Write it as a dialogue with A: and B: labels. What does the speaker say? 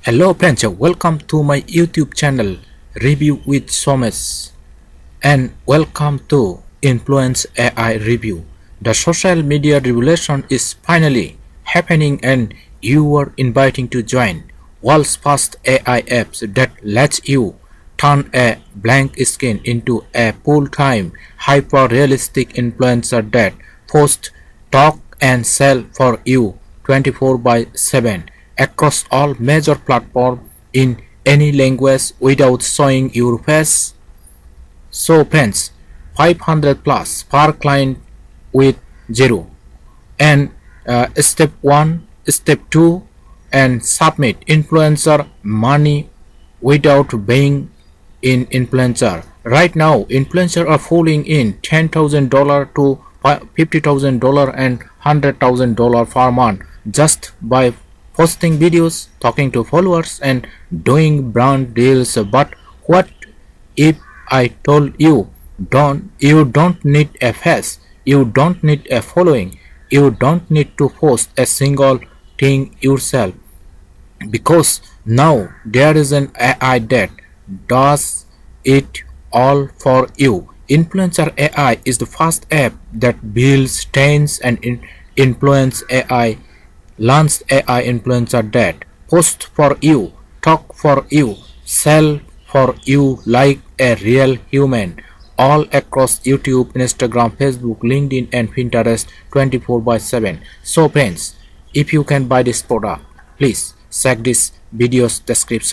A: Hello friends, welcome to my YouTube channel Review with Samesh and welcome to InfluenX AI review. The social media revolution is finally happening and you are inviting to join world's first AI apps that lets you turn a blank skin into a full-time hyper-realistic influencer that posts, talk and sell for you 24 by 7 across all major platforms in any language without showing your face. So friends, 500 plus per client with 0 and step 1, step 2 and submit influencer money without being in influencer. Right now influencers are falling in $10,000 to $50,000 and $100,000 per month just by posting videos, talking to followers and doing brand deals. But what if I told you don't need a face, you don't need a following, you don't need to post a single thing yourself, because now there is an AI that does it all for you. Influencer AI is the first app that builds trends and influence AI, launched AI influencer that post for you, talk for you, sell for you like a real human, all across YouTube, Instagram, Facebook, LinkedIn and Pinterest 24 by 7. So friends, if you can buy this product, please check this video's description.